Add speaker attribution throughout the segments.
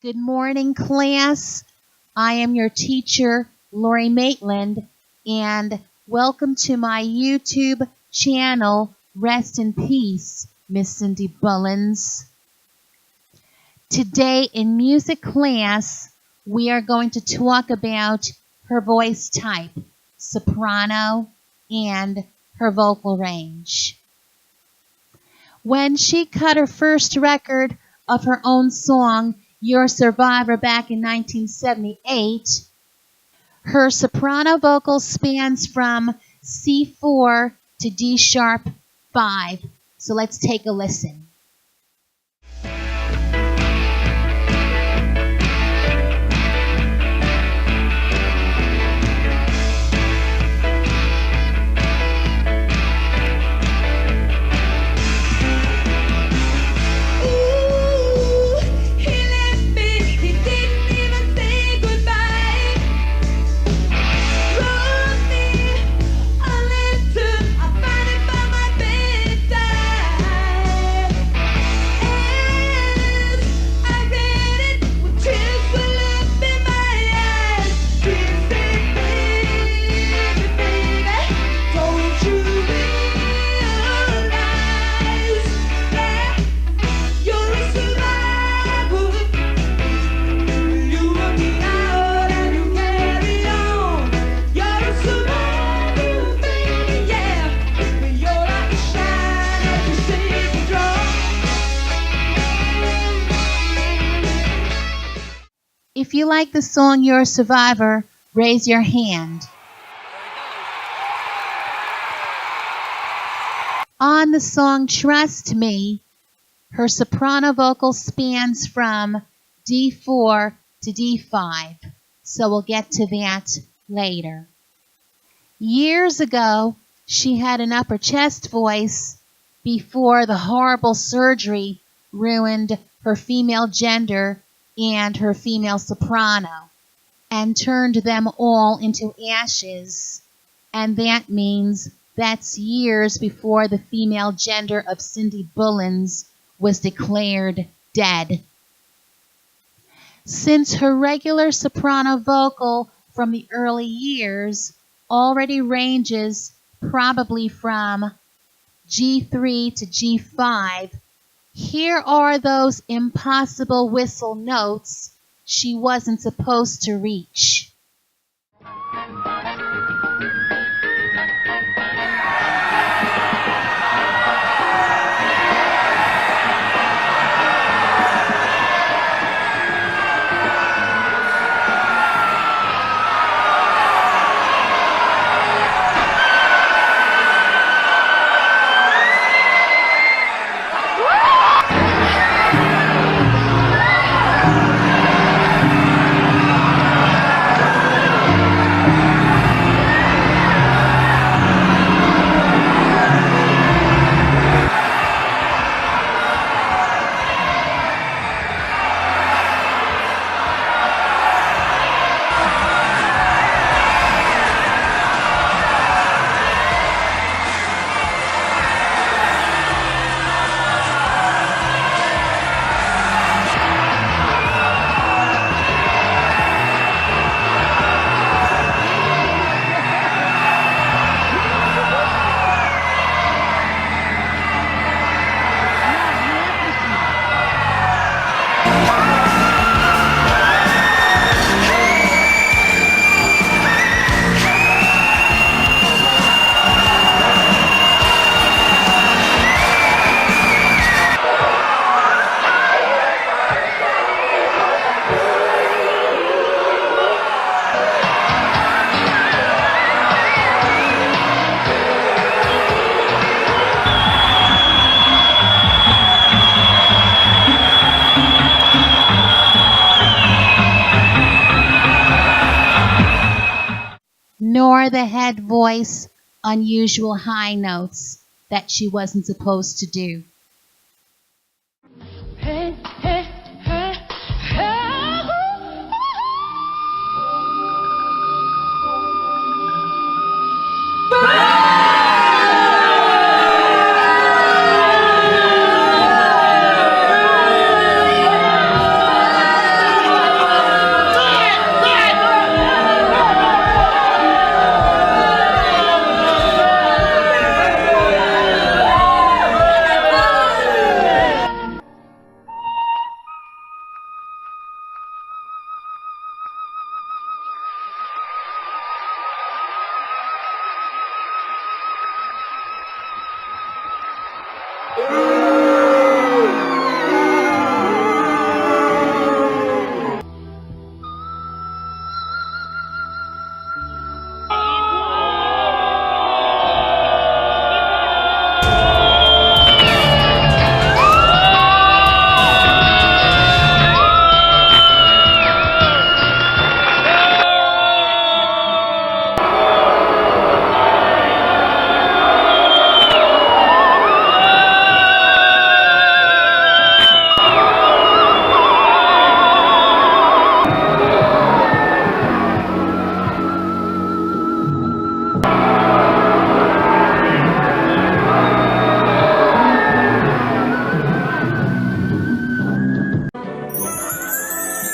Speaker 1: Good morning, class. I am your teacher, Lori Maitland, and welcome to my YouTube channel, Rest in Peace, Miss Cindy Bullens. Today in music class, we are going to talk about her voice type, soprano, and her vocal range. When she cut her first record of her own song, You're a Survivor, back in 1978, her soprano vocal spans from C4 to D sharp 5. So let's take a listen. If you like the song You're a Survivor, raise your hand. On the song Trust Me, her soprano vocal spans from D4 to D5, so we'll get to that later. Years ago, she had an upper chest voice before the horrible surgery ruined her female gender and her female soprano, and turned them all into ashes. And that means that's years before the female gender of Cindy Bullens was declared dead. Since her regular soprano vocal from the early years already ranges probably from G3 to G5, here are those impossible whistle notes she wasn't supposed to reach. Nor the head voice unusual high notes that she wasn't supposed to do.
Speaker 2: Hey, hey, hey, hey.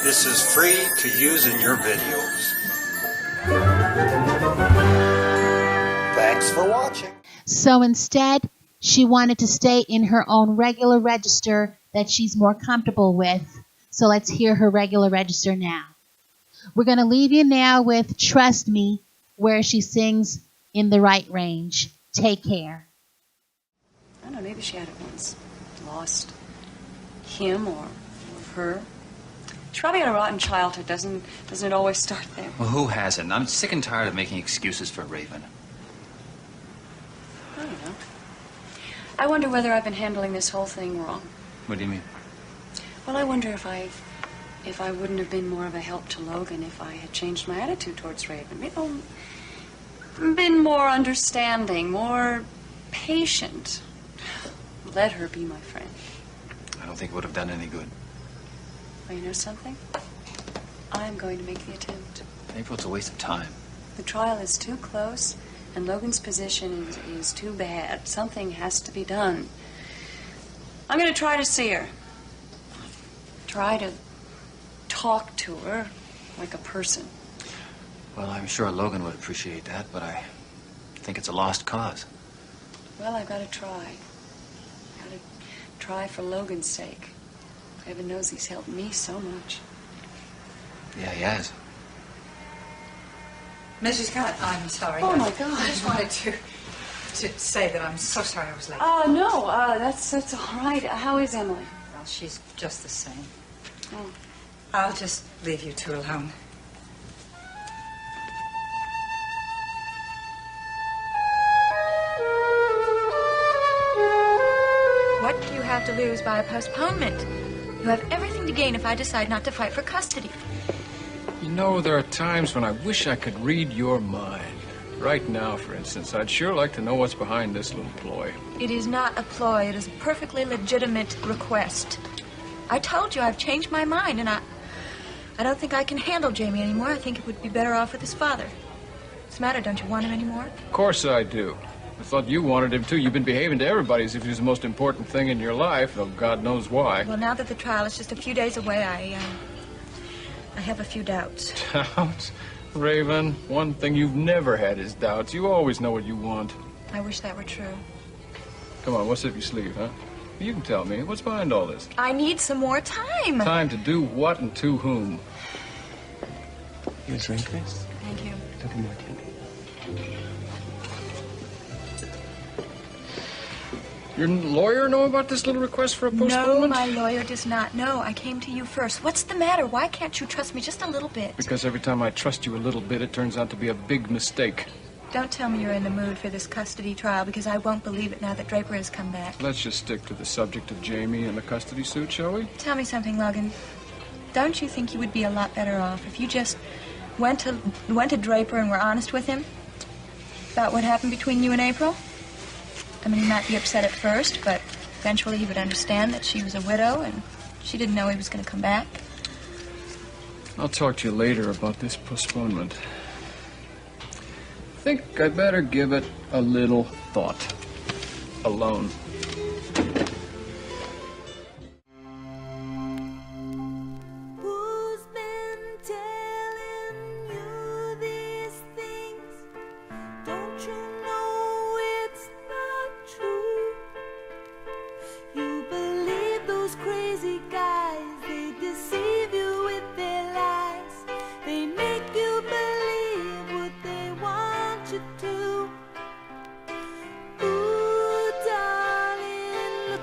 Speaker 3: This is free to use in your videos. Thanks for watching.
Speaker 1: So instead, she wanted to stay in her own regular register that she's more comfortable with. So let's hear her regular register now. We're going to leave you now with Trust Me, where she sings in the right range. Take care.
Speaker 4: I don't know, maybe she had it once. Lost him or her. She probably had a rotten childhood. Doesn't it always start there?
Speaker 5: Well, who hasn't? I'm sick and tired of making excuses for Raven.
Speaker 4: I don't know. I wonder whether I've been handling this whole thing wrong.
Speaker 5: What do you mean?
Speaker 4: Well, I wonder if I wouldn't have been more of a help to Logan if I had changed my attitude towards Raven. You know, been more understanding, more patient. Let her be my friend.
Speaker 5: I don't think it would have done any good.
Speaker 4: Well, you know something? I'm going to make the attempt.
Speaker 5: April, it's a waste of time.
Speaker 4: The trial is too close, and Logan's position is too bad. Something has to be done. I'm going to try to see her. Try to talk to her like a person.
Speaker 5: Well, I'm sure Logan would appreciate that, but I think it's a lost cause.
Speaker 4: Well, I've got to try. Got to try for Logan's sake. Heaven knows he's helped me so much.
Speaker 5: Yeah, he has.
Speaker 6: Mrs. Scott, I'm sorry.
Speaker 4: Oh, my God.
Speaker 6: I just wanted to say that I'm so sorry I was late.
Speaker 4: No, that's all right. How is Emily?
Speaker 6: Well, she's just the same.
Speaker 4: Oh.
Speaker 6: I'll just leave you two alone.
Speaker 7: What do you have to lose by a postponement? You have everything to gain if I decide not to fight for custody.
Speaker 8: You know, there are times when I wish I could read your mind. Right now, for instance, I'd sure like to know what's behind this little ploy.
Speaker 7: It is not a ploy. It is a perfectly legitimate request. I told you I've changed my mind, and I don't think I can handle Jamie anymore. I think it would be better off with his father. What's the matter? Don't you want him anymore?
Speaker 8: Of course I do. I thought you wanted him too. You've been behaving to everybody as if he was the most important thing in your life, though God knows why.
Speaker 7: Well, now that the trial is just a few days away, I have a few doubts.
Speaker 8: Doubts? Raven, one thing you've never had is doubts. You always know what you want.
Speaker 7: I wish that were true.
Speaker 8: Come on, what's up your sleeve, huh? You can tell me. What's behind all this?
Speaker 7: I need some more time.
Speaker 8: Time to do what and to whom?
Speaker 9: You a drink, Chris?
Speaker 7: Thank you.
Speaker 9: Double martini.
Speaker 8: Your lawyer know about this little request for a postponement?
Speaker 7: No, my lawyer does not know. I came to you first. What's the matter? Why can't you trust me just a little bit?
Speaker 8: Because every time I trust you a little bit, it turns out to be a big mistake.
Speaker 7: Don't tell me you're in the mood for this custody trial, because I won't believe it now that Draper has come back.
Speaker 8: Let's just stick to the subject of Jamie and the custody suit, shall we?
Speaker 7: Tell me something, Logan. Don't you think you would be a lot better off if you just went to Draper and were honest with him about what happened between you and April? I mean, he might be upset at first, but eventually he would understand that she was a widow and she didn't know he was going to come back.
Speaker 8: I'll talk to you later about this postponement. I think I'd better give it a little thought. Alone.
Speaker 2: Who's been telling you these things? Don't you know it's not true? You believe those crazy guys, they deceive you with their lies. They make you believe what they want you to. Ooh, darling,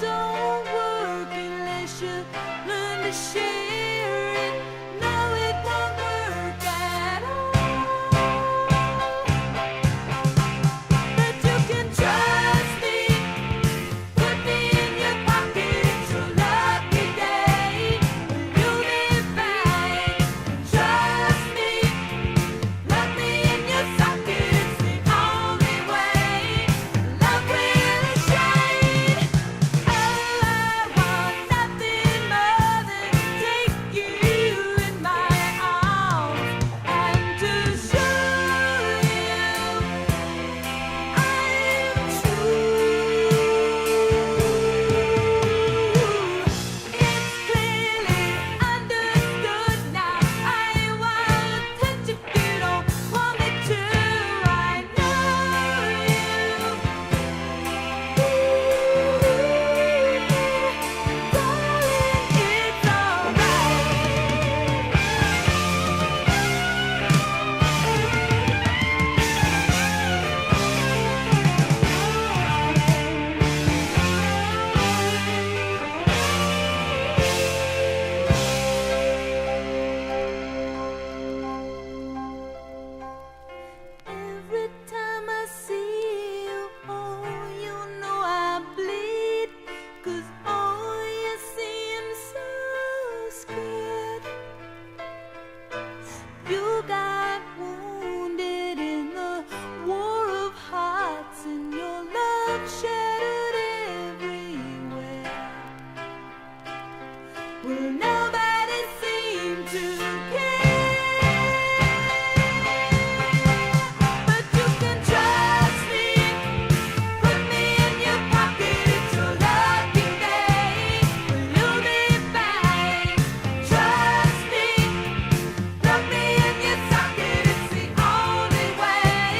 Speaker 2: don't work unless you learn to share it. No, it won't work at all. But you can trust me. Put me in your pocket. It's your lucky day. You'll be fine. Trust me. Lock me in your socket. It's the only way love will shine. Oh, I want nothing more than to take you in my arms and to show you I'm true. It's clearly understood now. I won't touch if you don't want me to. I know you. Darling, it's Every time I see you, oh, you know I bleed. 'Cause oh, you seem so scared. You got wounded in the war of hearts, and your love shattered everywhere. Well, nobody seemed to care. But you can trust me. Put me in your pocket. It's your lucky day. You'll be fine. Trust me. Lock me in your socket. It's the only way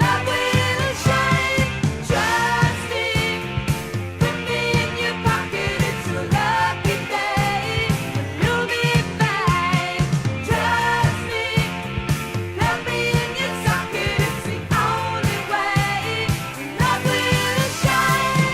Speaker 2: love will shine. Trust me. Put me in your pocket. It's your lucky day. You'll be fine. Trust me. Lock me in your socket. It's the only way love will shine.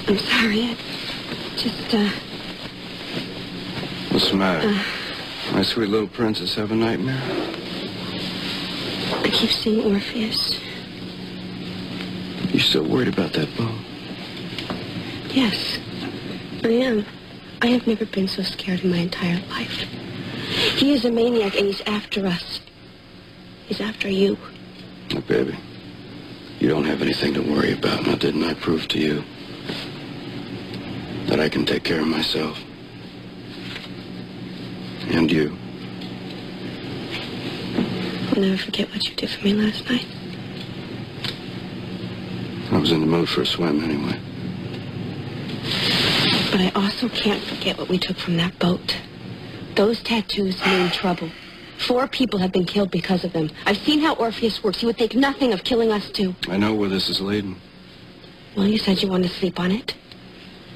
Speaker 10: I'm sorry. I just,
Speaker 9: What's the matter? My sweet little princess have a nightmare?
Speaker 10: I keep seeing Orpheus.
Speaker 9: You still worried about that bone?
Speaker 10: Yes, I am. I have never been so scared in my entire life. He is a maniac, and he's after us. He's after you.
Speaker 9: Look, baby, you don't have anything to worry about. Now, didn't I prove to you that I can take care of myself? And you.
Speaker 10: I'll never forget what you did for me last night.
Speaker 9: I was in the mood for a swim anyway.
Speaker 10: But I also can't forget what we took from that boat. Those tattoos mean trouble. 4 people have been killed because of them. I've seen how Orpheus works. He would think nothing of killing us too.
Speaker 9: I know where this is leading.
Speaker 10: Well, you said you wanted to sleep on it.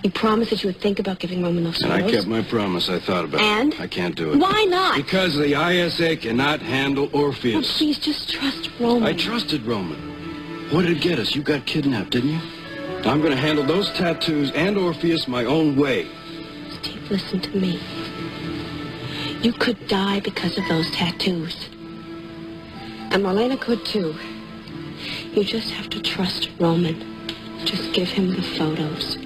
Speaker 10: You promised that you would think about giving Roman those
Speaker 9: And
Speaker 10: photos.
Speaker 9: I kept my promise. I thought about
Speaker 10: And?
Speaker 9: it. I can't do it.
Speaker 10: Why not?
Speaker 9: Because the ISA cannot handle
Speaker 10: Oh,
Speaker 9: Orpheus.
Speaker 10: please, just trust Roman.
Speaker 9: I trusted Roman. What did it get us? You got kidnapped, didn't you? I'm going to handle those tattoos and Orpheus my own way.
Speaker 10: Steve, listen to me. You could die because of those tattoos. And Marlena could too. You just have to trust Roman. Just give him the photos.